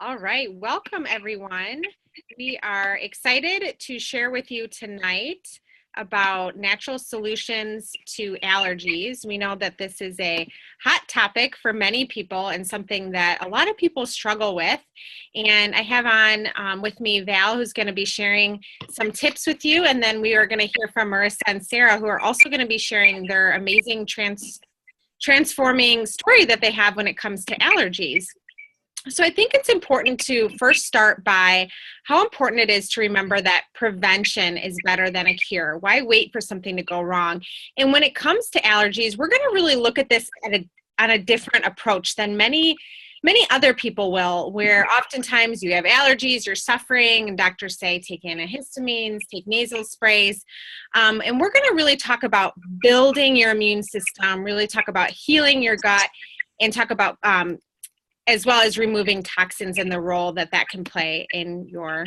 All right, welcome everyone. We are excited to share with you tonight about natural solutions to allergies. We know that this is a hot topic for many people and something that a lot of people struggle with. And I have on with me Val, who's going to be sharing some tips with you. And then we are going to hear from Marissa and Sarah, who are also going to be sharing their amazing transforming story that they have when it comes to allergies. So I think it's important to first start by how important it is to remember that prevention is better than a cure. Why wait for something to go wrong? And when it comes to allergies, we're going to really look at this on a different approach than many other people will, where oftentimes you have allergies, you're suffering, and doctors say take antihistamines, take nasal sprays. And we're going to really talk about building your immune system, really talk about healing your gut, and talk about as well as removing toxins and the role that can play in your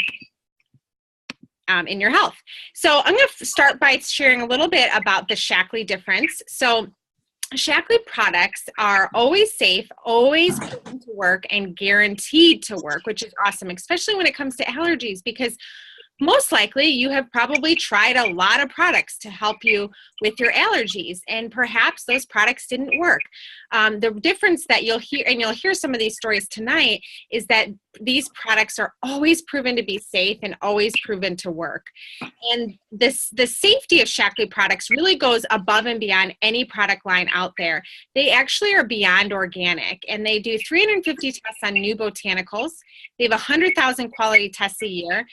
health. So I'm going to start by sharing a little bit about the Shaklee difference. So Shaklee products are always safe, always proven to work, and guaranteed to work, which is awesome, especially when it comes to allergies, because most likely you have probably tried a lot of products to help you with your allergies, and perhaps those products didn't work. The difference that you'll hear, and you'll hear some of these stories tonight, is that these products are always proven to be safe and always proven to work. And the safety of Shaklee products really goes above and beyond any product line out there. They actually are beyond organic, and they do 350 tests on new botanicals. They have 100,000 quality tests a year.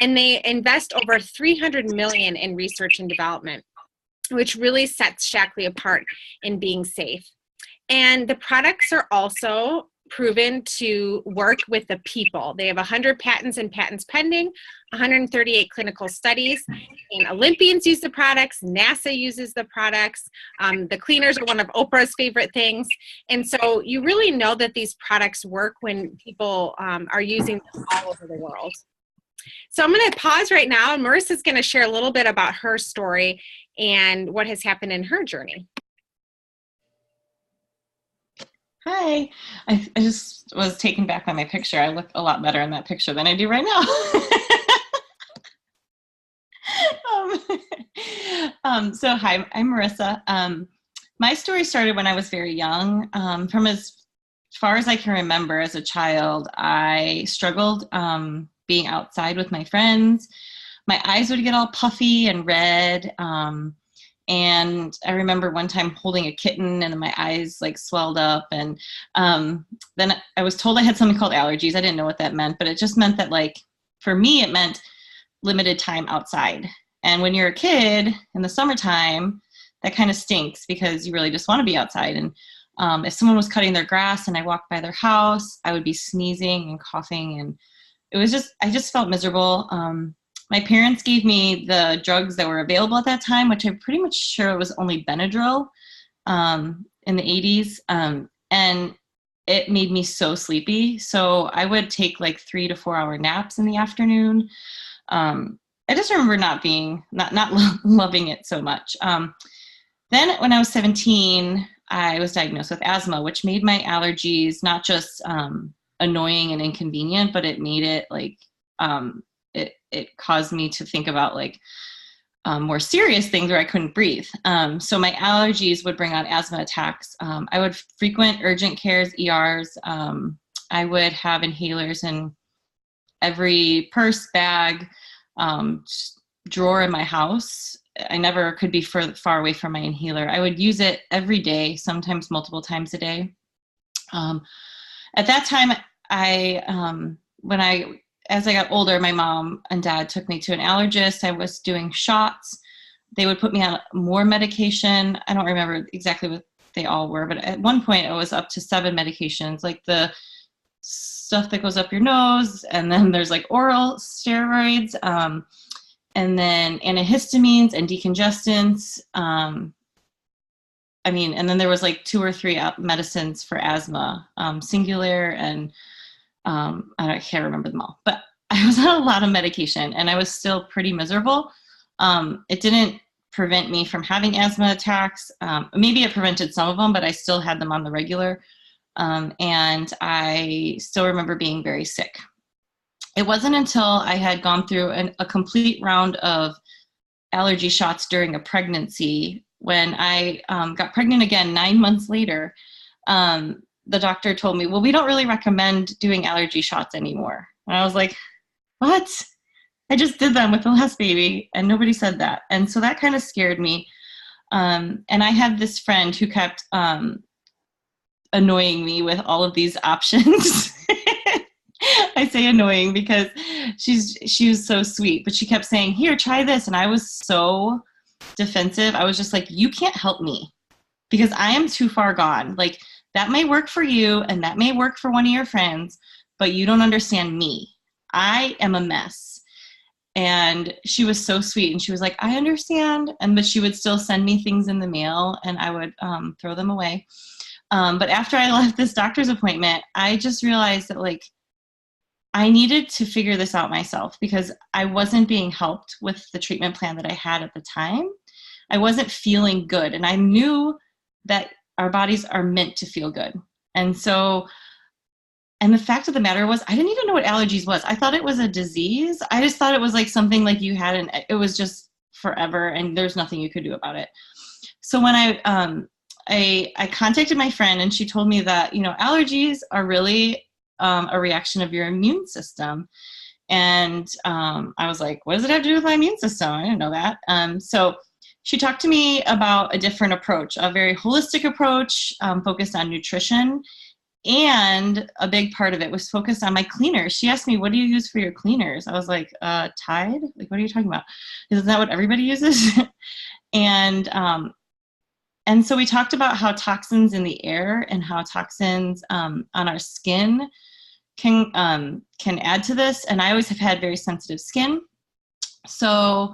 And they invest over $300 million in research and development, which really sets Shaklee apart in being safe. And the products are also proven to work with the people. They have 100 patents and patents pending, 138 clinical studies, and Olympians use the products, NASA uses the products, the cleaners are one of Oprah's favorite things. And so you really know that these products work when people are using them all over the world. So I'm going to pause right now, and Marissa's going to share a little bit about her story and what has happened in her journey. Hi, I just was taken back by my picture. I look a lot better in that picture than I do right now. So hi, I'm Marissa. My story started when I was very young. From as far as I can remember as a child, I struggled being outside with my friends. My eyes would get all puffy and red. And I remember one time holding a kitten and my eyes like swelled up. And then I was told I had something called allergies. I didn't know what that meant, but it just meant that, like, for me, it meant limited time outside. And when you're a kid in the summertime, that kind of stinks because you really just want to be outside. And if someone was cutting their grass and I walked by their house, I would be sneezing and coughing, and I just felt miserable. My parents gave me the drugs that were available at that time, which I'm pretty much sure it was only Benadryl in the 80s. And it made me so sleepy. So I would take like 3 to 4 hour naps in the afternoon. I just remember not loving it so much. Then when I was 17, I was diagnosed with asthma, which made my allergies not just annoying and inconvenient, but it made it like it caused me to think about like more serious things where I couldn't breathe. So my allergies would bring on asthma attacks. I would frequent urgent cares, ERs. I would have inhalers in every purse, bag, drawer in my house. I never could be far away from my inhaler. I would use it every day, sometimes multiple times a day. At that time, as I got older, my mom and dad took me to an allergist. I was doing shots. They would put me on more medication. I don't remember exactly what they all were, but at one point I was up to 7 medications, like the stuff that goes up your nose, and then there's like oral steroids, and then antihistamines and decongestants. And then there was like 2 or 3 medicines for asthma, Singular, and I can't remember them all, but I was on a lot of medication and I was still pretty miserable. It didn't prevent me from having asthma attacks. Maybe it prevented some of them, but I still had them on the regular. And I still remember being very sick. It wasn't until I had gone through a complete round of allergy shots during a pregnancy, when I got pregnant again 9 months later, the doctor told me, well, we don't really recommend doing allergy shots anymore. And I was like, what? I just did them with the last baby and nobody said that. And so that kind of scared me. And I had this friend who kept annoying me with all of these options. I say annoying because she was so sweet, but she kept saying, here, try this. And I was so defensive. I was just like, you can't help me because I am too far gone. Like, that may work for you and that may work for one of your friends, but you don't understand me. I am a mess. And she was so sweet. And she was like, I understand. But she would still send me things in the mail and I would throw them away. But after I left this doctor's appointment, I just realized that, like, I needed to figure this out myself because I wasn't being helped with the treatment plan that I had at the time. I wasn't feeling good. And I knew that our bodies are meant to feel good. And so, and the fact of the matter was, I didn't even know what allergies was. I thought it was a disease. I just thought it was like something like you had, and it was just forever and there's nothing you could do about it. So when I contacted my friend and she told me that, you know, allergies are really a reaction of your immune system. And I was like, what does it have to do with my immune system? I didn't know that. So she talked to me about a different approach, a very holistic approach, focused on nutrition. And a big part of it was focused on my cleaners. She asked me, what do you use for your cleaners? I was like, Tide? Like, what are you talking about? Isn't that what everybody uses? And so we talked about how toxins in the air and how toxins on our skin can add to this. And I always have had very sensitive skin. So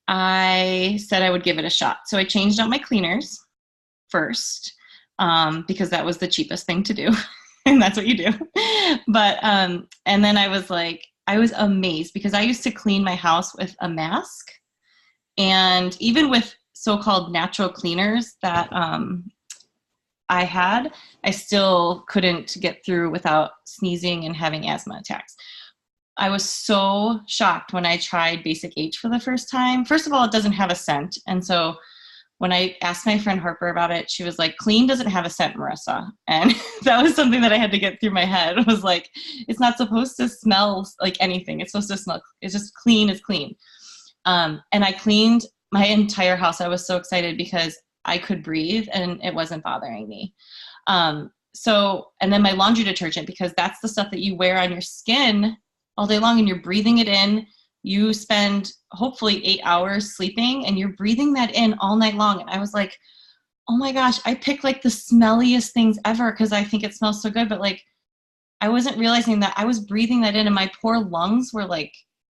I said I would give it a shot. So I changed out my cleaners first because that was the cheapest thing to do. And that's what you do. But, and then I was amazed because I used to clean my house with a mask. And even with so-called natural cleaners that I still couldn't get through without sneezing and having asthma attacks. I was so shocked when I tried Basic H for the first time. First of all, it doesn't have a scent. And so when I asked my friend Harper about it, she was like, clean doesn't have a scent, Marissa. And that was something that I had to get through my head. It was like, it's not supposed to smell like anything. It's supposed to smell, it's just clean is clean. And I cleaned my entire house. I was so excited because I could breathe and it wasn't bothering me. And then my laundry detergent, because that's the stuff that you wear on your skin all day long and you're breathing it in. You spend hopefully 8 hours sleeping and you're breathing that in all night long. And I was like, oh my gosh, I pick like the smelliest things ever because I think it smells so good. But like, I wasn't realizing that I was breathing that in and my poor lungs were like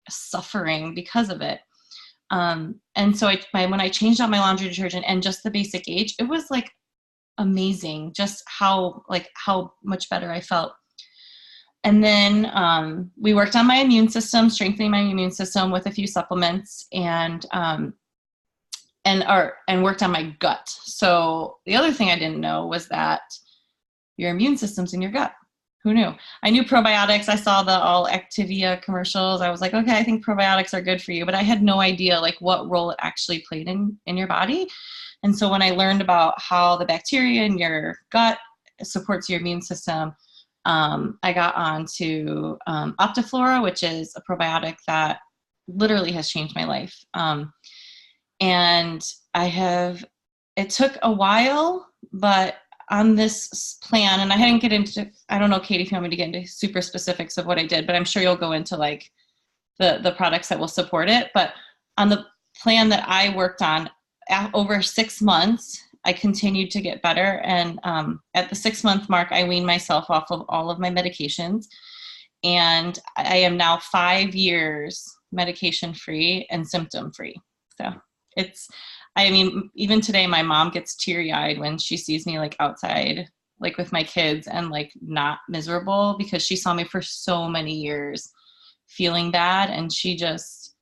suffering because of it. And so when I changed out my laundry detergent and just the Basic H, it was like amazing just how much better I felt. And then we worked on my immune system, strengthening my immune system with a few supplements and worked on my gut. So the other thing I didn't know was that your immune system's in your gut. Who knew? I knew probiotics. I saw the all Activia commercials. I was like, okay, I think probiotics are good for you, but I had no idea like what role it actually played in your body. And so when I learned about how the bacteria in your gut supports your immune system, I got on to Optiflora, which is a probiotic that literally has changed my life. And it took a while, but on this plan, and I hadn't get into, I don't know, Katie, if you want me to get into super specifics of what I did, but I'm sure you'll go into like the products that will support it. But on the plan that I worked on over 6 months, I continued to get better. And at the 6-month mark, I weaned myself off of all of my medications. And I am now 5 years medication-free and symptom-free. So even today, my mom gets teary-eyed when she sees me like outside, like with my kids and like not miserable because she saw me for so many years feeling bad. And she just,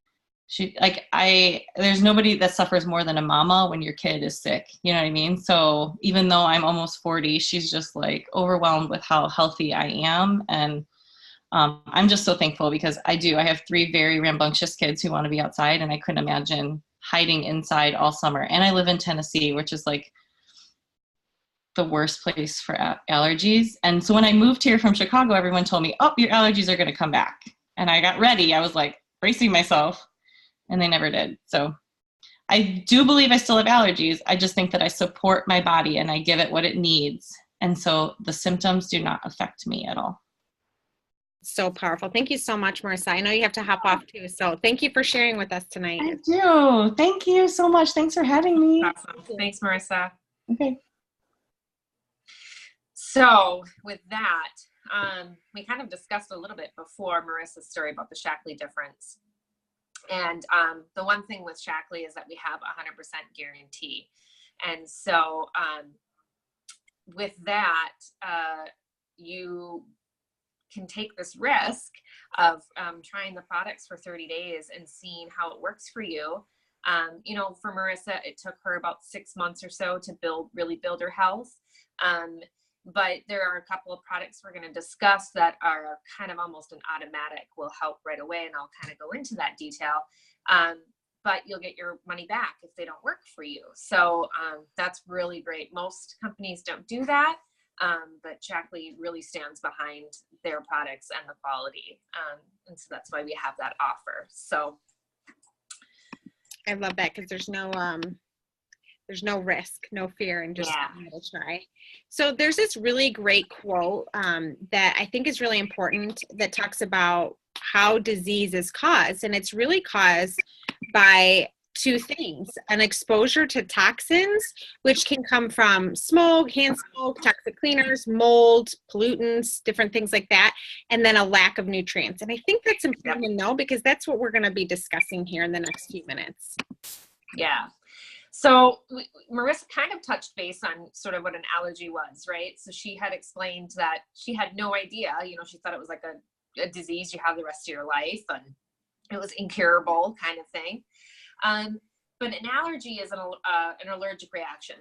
There's nobody that suffers more than a mama when your kid is sick. You know what I mean? So even though I'm almost 40, she's just like overwhelmed with how healthy I am. And I'm just so thankful because I have 3 very rambunctious kids who want to be outside, and I couldn't imagine hiding inside all summer. And I live in Tennessee, which is like the worst place for allergies. And so when I moved here from Chicago, everyone told me, oh, your allergies are going to come back. And I got ready. I was like bracing myself, and they never did. So I do believe I still have allergies. I just think that I support my body and I give it what it needs. And so the symptoms do not affect me at all. So powerful. Thank you so much, Marissa. I know you have to hop off too. So thank you for sharing with us tonight. I do. Thank you so much. Thanks for having me. Awesome. Thanks, Marissa. Okay. So with that, we kind of discussed a little bit before Marissa's story about the Shaklee difference. And the one thing with Shaklee is that we have 100% guarantee. And so with that, you can take this risk of trying the products for 30 days and seeing how it works for you. For Marissa, it took her about 6 months or so to really build her health. But there are a couple of products we're going to discuss that are kind of almost an automatic, will help right away. And I'll kind of go into that detail. But you'll get your money back if they don't work for you. So that's really great. Most companies don't do that. But Shaklee really stands behind their products and the quality. And so that's why we have that offer. So I love that because there's no risk, no fear, and just try. So there's this really great quote that I think is really important that talks about how disease is caused. And it's really caused by 2 things: an exposure to toxins, which can come from smoke, hand smoke, toxic cleaners, mold, pollutants, different things like that, and then a lack of nutrients. And I think that's important to know because that's what we're going to be discussing here in the next few minutes. Yeah. So Marissa kind of touched base on sort of what an allergy was, right? So she had explained that she had no idea, she thought it was like a disease you have the rest of your life and it was incurable kind of thing. But an allergy is an allergic reaction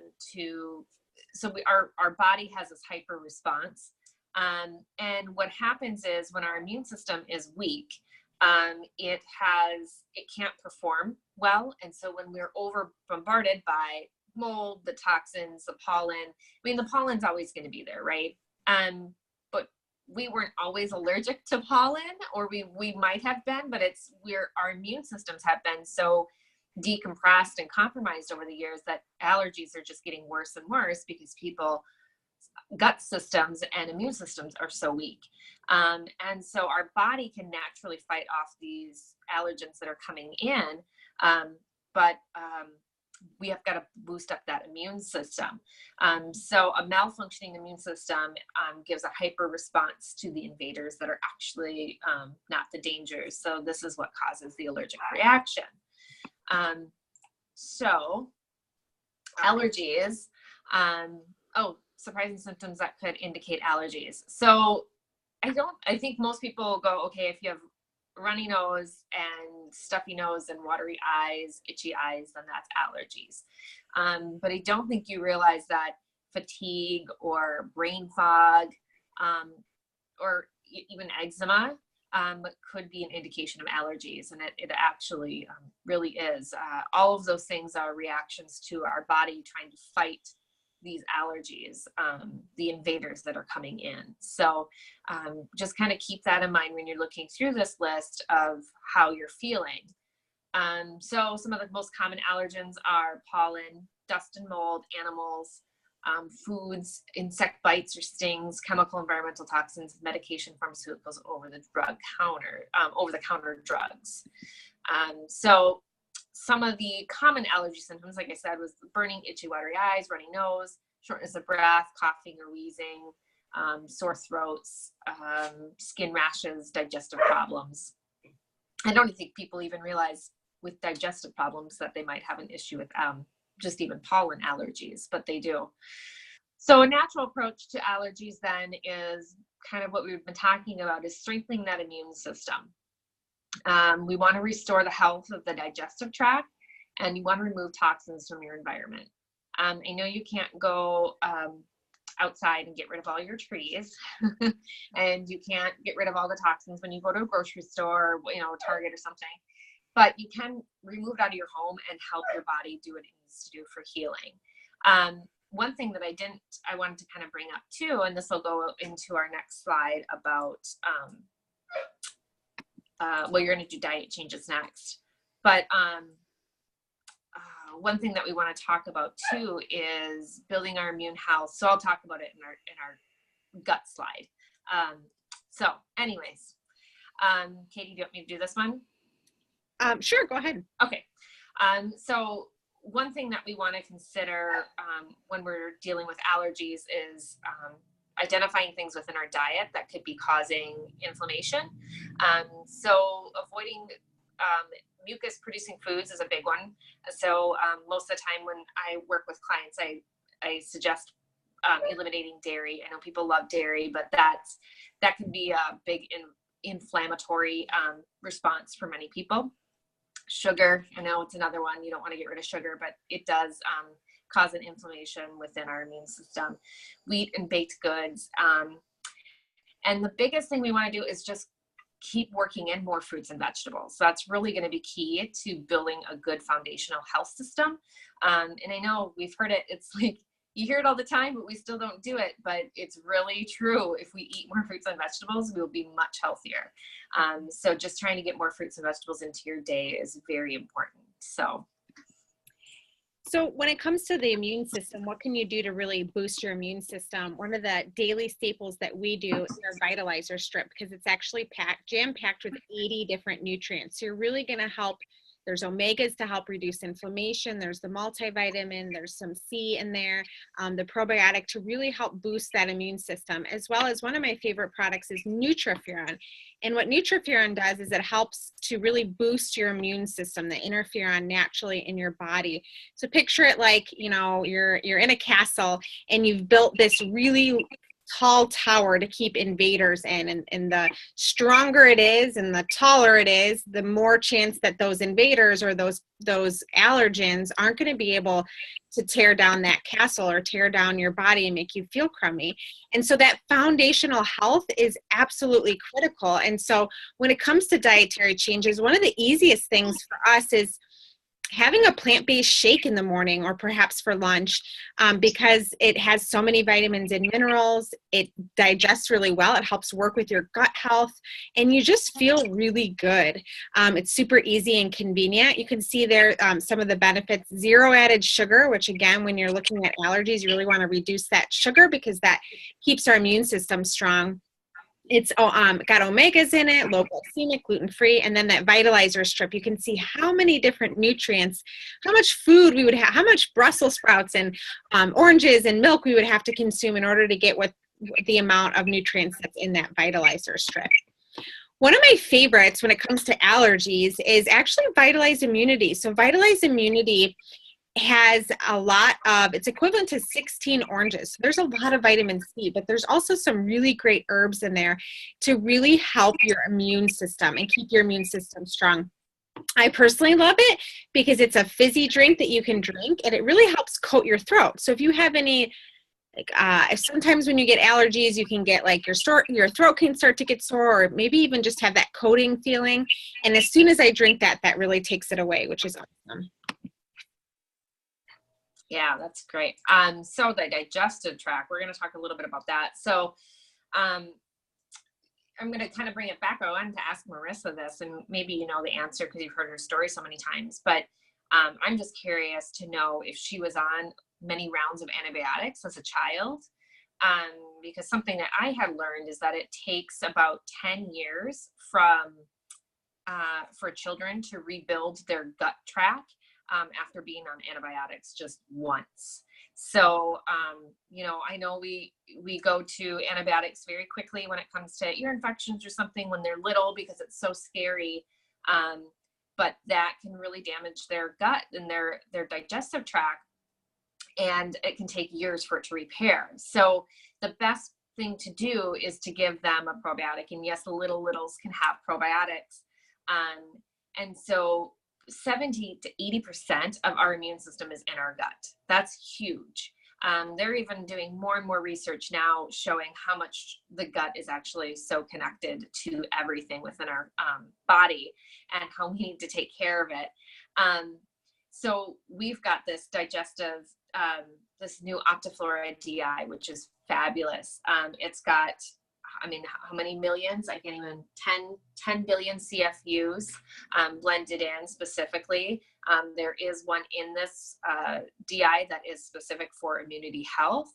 our body has this hyper response. And what happens is when our immune system is weak, it can't perform well. And so when we're over bombarded by mold, the toxins, the pollen, the pollen's always going to be there, right? But we weren't always allergic to pollen, or we might have been, but our immune systems have been so decompressed and compromised over the years that allergies are just getting worse and worse because people's gut systems and immune systems are so weak. And so our body can naturally fight off these allergens that are coming in. But we have got to boost up that immune system. So a malfunctioning immune system gives a hyper response to the invaders that are actually not the dangers. So this is what causes the allergic reaction. So allergies, surprising symptoms that could indicate allergies. So I think most people go, okay, if you have runny nose and stuffy nose and watery eyes, itchy eyes, then that's allergies. But I don't think you realize that fatigue or brain fog, or even eczema, could be an indication of allergies. And it actually really is. All of those things are reactions to our body trying to fight these allergies, the invaders that are coming in. So just kind of keep that in mind when you're looking through this list of how you're feeling. So some of the most common allergens are pollen, dust and mold, animals, foods, insect bites or stings, chemical environmental toxins, medication, pharmaceuticals, over the counter drugs. So some of the common allergy symptoms, like I said, was burning, itchy, watery eyes, runny nose, shortness of breath, coughing or wheezing, sore throats, skin rashes, digestive problems. I don't think people even realize with digestive problems that they might have an issue with just even pollen allergies, but they do. So a natural approach to allergies then is kind of what we've been talking about, is strengthening that immune system. We want to restore the health of the digestive tract, and you want to remove toxins from your environment. I know you can't go outside and get rid of all your trees and you can't get rid of all the toxins when you go to a grocery store, you know, Target or something, but you can remove it out of your home and help your body do what it needs to do for healing. One thing that I wanted to kind of bring up too, and this will go into our next slide about, well, you're going to do diet changes next, but one thing that we want to talk about too is building our immune health. So I'll talk about it in our gut slide. So anyways, Katie, do you want me to do this one? Sure, go ahead. Okay. So one thing that we want to consider when we're dealing with allergies is identifying things within our diet that could be causing inflammation. So avoiding mucus producing foods is a big one. So most of the time when I work with clients, I suggest eliminating dairy. I know people love dairy, but that can be a big inflammatory response for many people. Sugar, I know it's another one. You don't want to get rid of sugar, but it does cause an inflammation within our immune system. Wheat and baked goods. And the biggest thing we want to do is just keep working in more fruits and vegetables. So that's really going to be key to building a good foundational health system. And I know we've heard it, it's like, you hear it all the time, but we still don't do it. But it's really true. If we eat more fruits and vegetables, we'll be much healthier. So just trying to get more fruits and vegetables into your day is very important. So when it comes to the immune system, what can you do to really boost your immune system? One of the daily staples that we do is our vitalizer strip, because it's actually jam-packed with 80 different nutrients. So you're really going to help. There's omegas to help reduce inflammation. There's the multivitamin. There's some C in there, the probiotic to really help boost that immune system, as well as one of my favorite products is Nutrifuron. And what Nutrifuron does is it helps to really boost your immune system, the interferon naturally in your body. So picture it like, you know, you're in a castle and you've built this really tall tower to keep invaders in, and the stronger it is and the taller it is, the more chance that those invaders or those allergens aren't going to be able to tear down that castle or tear down your body and make you feel crummy. And so that foundational health is absolutely critical. And so when it comes to dietary changes, one of the easiest things for us is having a plant-based shake in the morning or perhaps for lunch, because it has so many vitamins and minerals. It digests really well. It helps work with your gut health, and you just feel really good. It's super easy and convenient. You can see there some of the benefits. Zero added sugar, which again, when you're looking at allergies, you really want to reduce that sugar because that keeps our immune system strong. It's got omegas in it, low glycemic, gluten-free, and then that vitalizer strip. You can see how many different nutrients, how much food we would have, how much Brussels sprouts and oranges and milk we would have to consume in order to get what the amount of nutrients that's in that vitalizer strip. One of my favorites when it comes to allergies is actually Vitalize Immunity. So Vitalize Immunity has a lot of, it's equivalent to 16 oranges. So there's a lot of vitamin C, but there's also some really great herbs in there to really help your immune system and keep your immune system strong. I personally love it because it's a fizzy drink that you can drink, and it really helps coat your throat. So if you have any, sometimes when you get allergies, you can get like your throat can start to get sore, or maybe even just have that coating feeling. And as soon as I drink that, that really takes it away, which is awesome. Yeah, that's great. So the digestive tract, we're going to talk a little bit about that. So I'm going to kind of bring it back. I wanted to ask Marissa this, and maybe you know the answer because you've heard her story so many times, but I'm just curious to know if she was on many rounds of antibiotics as a child, because something that I had learned is that it takes about 10 years for children to rebuild their gut tract after being on antibiotics just once. So, you know, I know we go to antibiotics very quickly when it comes to ear infections or something when they're little because it's so scary. But that can really damage their gut and their digestive tract, and it can take years for it to repair. So the best thing to do is to give them a probiotic. And yes, the littles can have probiotics. And so 70 to 80% of our immune system is in our gut. That's huge. They're even doing more and more research now showing how much the gut is actually so connected to everything within our body and how we need to take care of it. So we've got this digestive, this new Optiflora DI, which is fabulous. It's got, I mean, how many millions? I can't even, 10 billion CFUs blended in specifically. There is one in this DI that is specific for immunity health.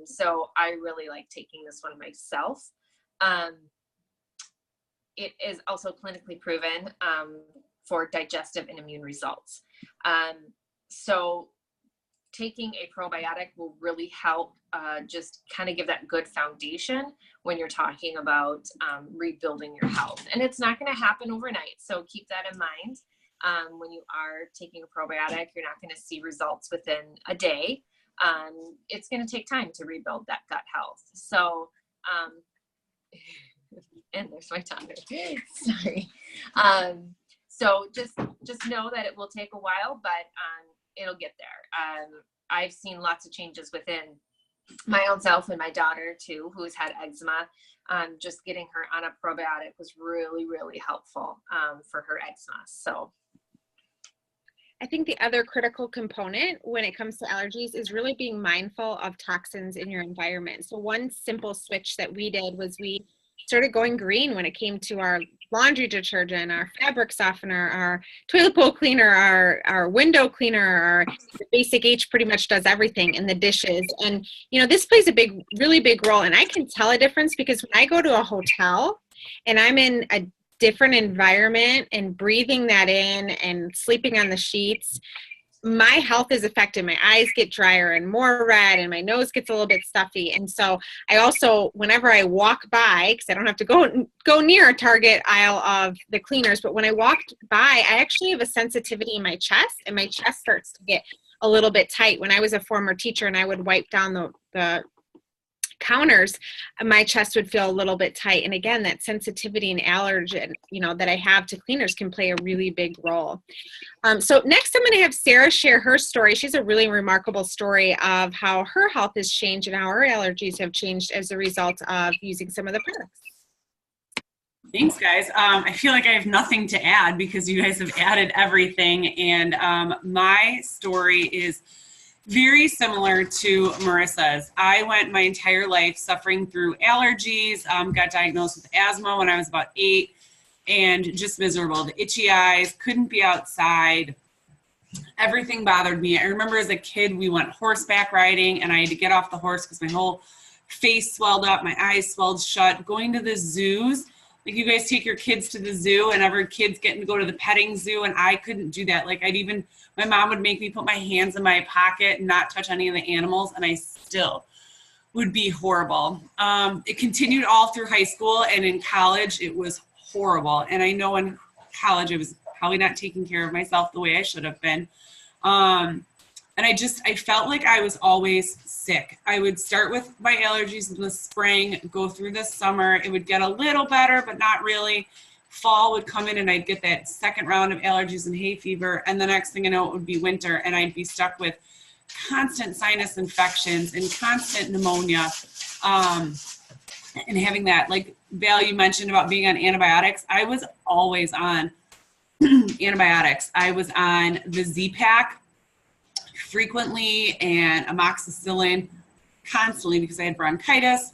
So I really like taking this one myself. It is also clinically proven for digestive and immune results. So taking a probiotic will really help just kind of give that good foundation when you're talking about rebuilding your health. And it's not going to happen overnight. So keep that in mind. When you are taking a probiotic, you're not going to see results within a day. It's going to take time to rebuild that gut health. So, and there's my tongue. Sorry. So just know that it will take a while, but it'll get there. I've seen lots of changes within my own self and my daughter too, who's had eczema. Just getting her on a probiotic was really, really helpful for her eczema. So I think the other critical component when it comes to allergies is really being mindful of toxins in your environment. So one simple switch that we did was we started going green when it came to our laundry detergent, our fabric softener, our toilet bowl cleaner, our window cleaner, our Basic H pretty much does everything in the dishes. And, you know, this plays a really big role. And I can tell a difference because when I go to a hotel and I'm in a different environment and breathing that in and sleeping on the sheets, my health is affected. My eyes get drier and more red and my nose gets a little bit stuffy. And so I also, whenever I walk by, because I don't have to go near a Target aisle of the cleaners, but when I walked by, I actually have a sensitivity in my chest and my chest starts to get a little bit tight. When I was a former teacher and I would wipe down the counters, my chest would feel a little bit tight. And again, that sensitivity and allergen, you know, that I have to cleaners can play a really big role. So next I'm going to have Sarah share her story. She's a really remarkable story of how her health has changed and how her allergies have changed as a result of using some of the products. Thanks, guys. I feel like I have nothing to add because you guys have added everything. And my story is very similar to Marissa's. I went my entire life suffering through allergies, got diagnosed with asthma when I was about 8, and just miserable. The itchy eyes, couldn't be outside. Everything bothered me. I remember as a kid, we went horseback riding, and I had to get off the horse because my whole face swelled up, my eyes swelled shut. Going to the zoos, like you guys take your kids to the zoo, and every kid's getting to go to the petting zoo, and I couldn't do that. Like my mom would make me put my hands in my pocket and not touch any of the animals, and I still would be horrible. It continued all through high school, and in college it was horrible. And I know in college I was probably not taking care of myself the way I should have been. And I felt like I was always sick. I would start with my allergies in the spring, go through the summer. It would get a little better, but not really. Fall would come in and I'd get that second round of allergies and hay fever. And the next thing I know, it would be winter and I'd be stuck with constant sinus infections and constant pneumonia. And having that, like Val, you mentioned about being on antibiotics. I was always on antibiotics. I was on the Z-Pak frequently and amoxicillin constantly because I had bronchitis.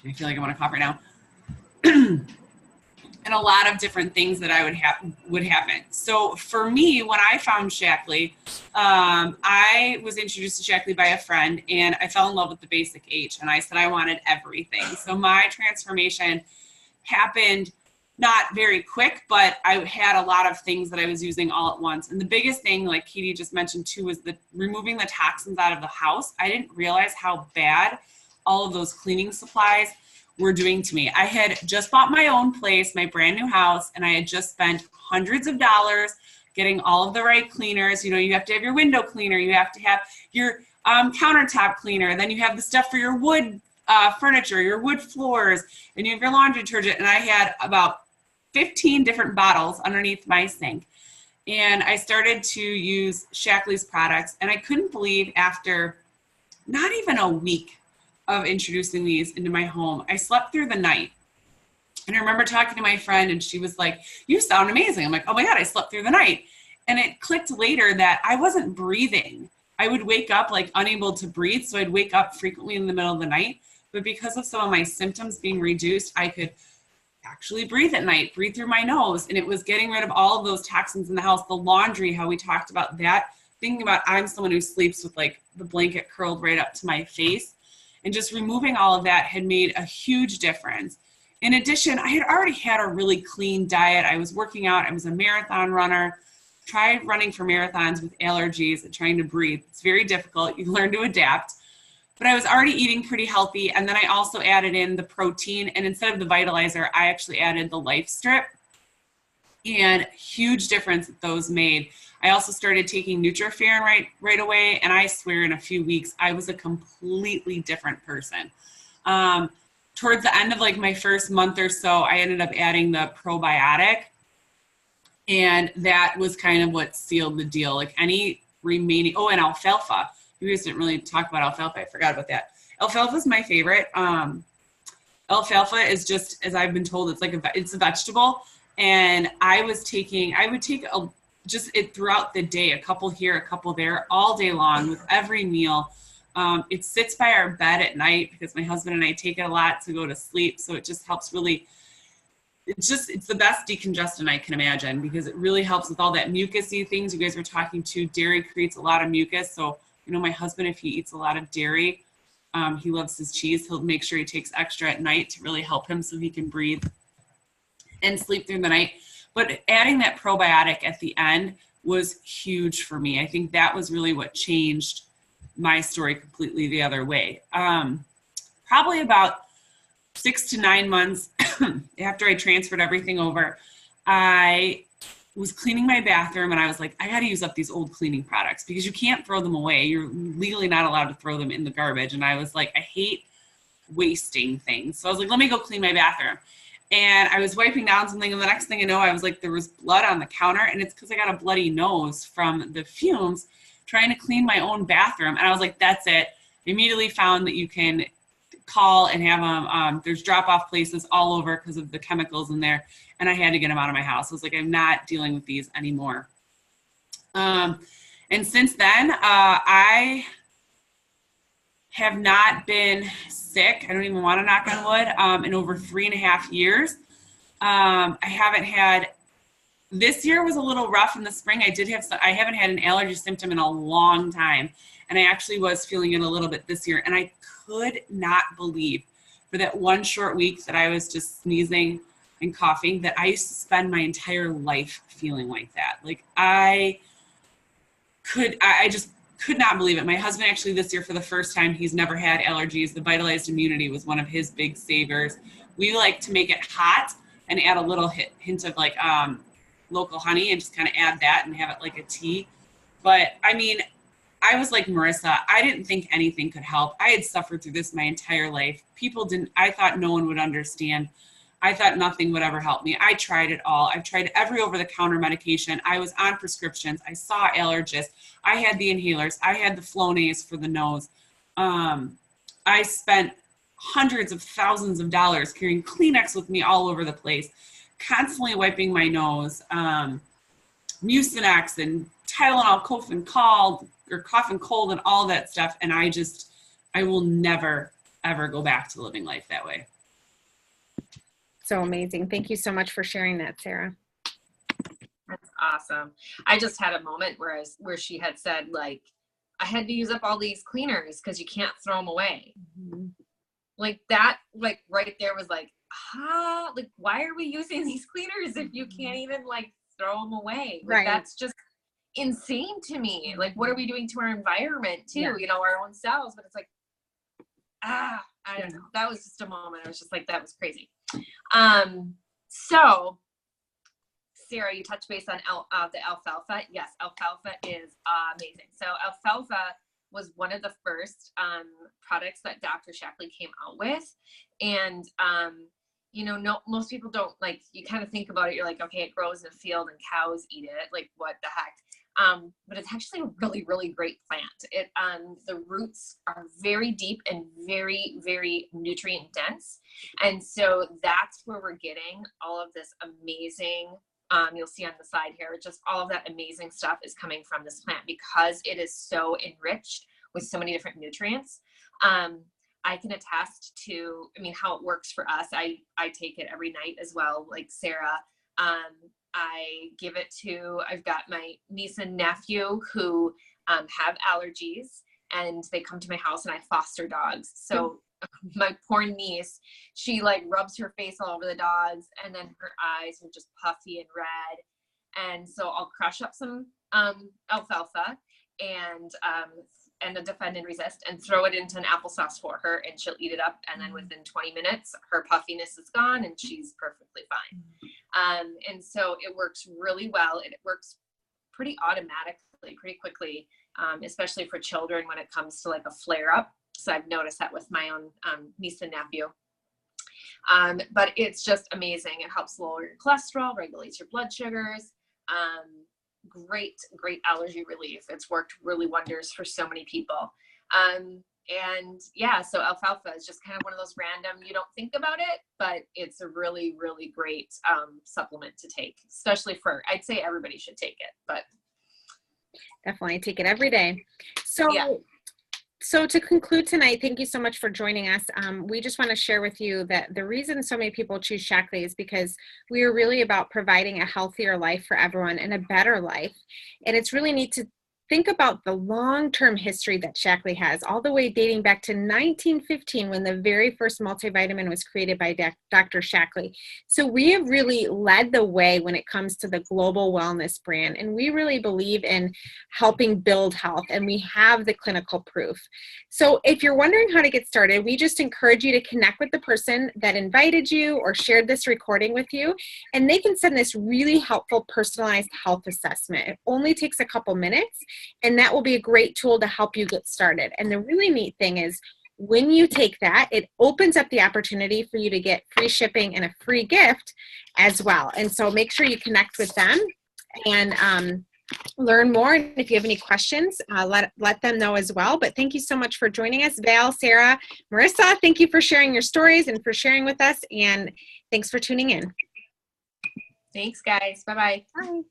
I feel like I want to cough right now. And a lot of different things that I would happen. So for me, when I found Shaklee, I was introduced to Shaklee by a friend and I fell in love with the Basic H and I said I wanted everything. So my transformation happened not very quick, but I had a lot of things that I was using all at once. And the biggest thing, like Katie just mentioned too, was removing the toxins out of the house. I didn't realize how bad all of those cleaning supplies were doing to me. I had just bought my own place, my brand new house, and I had just spent hundreds of dollars getting all of the right cleaners. You know, you have to have your window cleaner, you have to have your countertop cleaner, then you have the stuff for your wood furniture, your wood floors, and you have your laundry detergent. And I had about 15 different bottles underneath my sink. And I started to use Shaklee's products, and I couldn't believe after not even a week of introducing these into my home, I slept through the night. And I remember talking to my friend, and she was like, "You sound amazing." I'm like, "Oh my God, I slept through the night." And it clicked later that I wasn't breathing. I would wake up like unable to breathe. So I'd wake up frequently in the middle of the night. But because of some of my symptoms being reduced, I could actually breathe at night, breathe through my nose. And it was getting rid of all of those toxins in the house. The laundry, how we talked about that. Thinking about I'm someone who sleeps with like the blanket curled right up to my face. And just removing all of that had made a huge difference. In addition, I had already had a really clean diet. I was working out. I was a marathon runner. Tried running for marathons with allergies and trying to breathe. It's very difficult. You learn to adapt. But I was already eating pretty healthy. And then I also added in the protein. And instead of the vitalizer, I actually added the Life Strip. And huge difference that those made. I also started taking Nutriferin right away. And I swear in a few weeks, I was a completely different person. Towards the end of like my first month or so, I ended up adding the probiotic. And that was kind of what sealed the deal. Like any remaining, and alfalfa. You guys didn't really talk about alfalfa. I forgot about that. Alfalfa is my favorite. Alfalfa is just, as I've been told, it's like it's a vegetable. And I would take just it throughout the day, a couple here, a couple there, all day long with every meal. It sits by our bed at night because my husband and I take it a lot to go to sleep. So it just helps really, it's the best decongestant I can imagine because it really helps with all that mucusy things you guys were talking to. Dairy creates a lot of mucus. So, my husband, if he eats a lot of dairy, he loves his cheese. He'll make sure he takes extra at night to really help him so he can breathe and sleep through the night. But adding that probiotic at the end was huge for me. I think that was really what changed my story completely the other way. Probably about 6 to 9 months after I transferred everything over, I was cleaning my bathroom and I was like, I got to use up these old cleaning products because you can't throw them away. You're legally not allowed to throw them in the garbage. And I was like, I hate wasting things. So I was like, let me go clean my bathroom. And I was wiping down something, and the next thing I know, I was like, there was blood on the counter, and it's because I got a bloody nose from the fumes trying to clean my own bathroom. And I was like, that's it. Immediately found that you can call and have them, there's drop-off places all over because of the chemicals in there, and I had to get them out of my house. I was like, I'm not dealing with these anymore. And since then, I have not been sick. I don't even want to knock on wood, in over 3.5 years. I haven't had, this year was a little rough in the spring. I haven't had an allergy symptom in a long time. And I actually was feeling it a little bit this year. And I could not believe for that one short week that I was just sneezing and coughing that I used to spend my entire life feeling like that. Like I just could not believe it. My husband actually this year for the first time, he's never had allergies. The vitalized immunity was one of his big savers. We like to make it hot and add a little hint of like local honey and just kind of add that and have it like a tea. But I mean, I was like Marissa, I didn't think anything could help. I had suffered through this my entire life. I thought no one would understand. I thought nothing would ever help me. I tried it all. I've tried every over-the-counter medication. I was on prescriptions. I saw allergists. I had the inhalers. I had the Flonase for the nose. I spent hundreds of thousands of dollars carrying Kleenex with me all over the place, constantly wiping my nose, Mucinex and Tylenol, cough and cold and all that stuff. And I will never, ever go back to living life that way. So amazing. Thank you so much for sharing that, Sarah. That's awesome. I just had a moment where she had said, like, I had to use up all these cleaners because you can't throw them away. Mm-hmm. Like that, like right there was like, like, why are we using these cleaners if you can't even like throw them away? Like, right. That's just insane to me. Like, what are we doing to our environment too? Yeah. Our own selves. But it's like, I don't know. That was just a moment. I was just like, that was crazy. So Sarah, you touched base on the alfalfa. Yes, alfalfa is amazing. So alfalfa was one of the first products that Dr. Shaklee came out with. And you know, no, most people don't, like, you kind of think about it, you're like, okay, it grows in a field and cows eat it, like what the heck. But it's actually a really, really great plant. The roots are very deep and very, very nutrient dense. And so that's where we're getting all of this amazing, you'll see on the side here, just all of that amazing stuff is coming from this plant because it is so enriched with so many different nutrients. I can attest to, I mean, how it works for us. I take it every night as well, like Sarah. I give it to, I've got my niece and nephew who have allergies, and they come to my house, and I foster dogs. So my poor niece, she like rubs her face all over the dogs, and then her eyes are just puffy and red. And so I'll crush up some alfalfa and a defend and resist, and throw it into an applesauce for her, and she'll eat it up. And then within 20 minutes, her puffiness is gone and she's perfectly fine. And so it works really well. It works pretty automatically, pretty quickly, especially for children when it comes to like a flare up. So I've noticed that with my own niece and nephew. But it's just amazing. It helps lower your cholesterol, regulates your blood sugars. Great allergy relief. It's worked really wonders for so many people. And yeah, so alfalfa is just kind of one of those random, you don't think about it, but it's a really, really great supplement to take, especially for, I'd say everybody should take it, but. Definitely take it every day. So yeah. So to conclude tonight, thank you so much for joining us. We just want to share with you that the reason so many people choose Shaklee is because we are really about providing a healthier life for everyone and a better life. And it's really neat to think about the long-term history that Shaklee has, all the way dating back to 1915 when the very first multivitamin was created by Dr. Shaklee. So we have really led the way when it comes to the global wellness brand, and we really believe in helping build health, and we have the clinical proof. So if you're wondering how to get started, we just encourage you to connect with the person that invited you or shared this recording with you, and they can send this really helpful personalized health assessment. It only takes a couple minutes, and that will be a great tool to help you get started. And the really neat thing is when you take that, it opens up the opportunity for you to get free shipping and a free gift as well. And so make sure you connect with them and learn more. And if you have any questions, let them know as well. But thank you so much for joining us. Val, Sarah, Marissa, thank you for sharing your stories and for sharing with us. And thanks for tuning in. Thanks, guys. Bye-bye. Bye.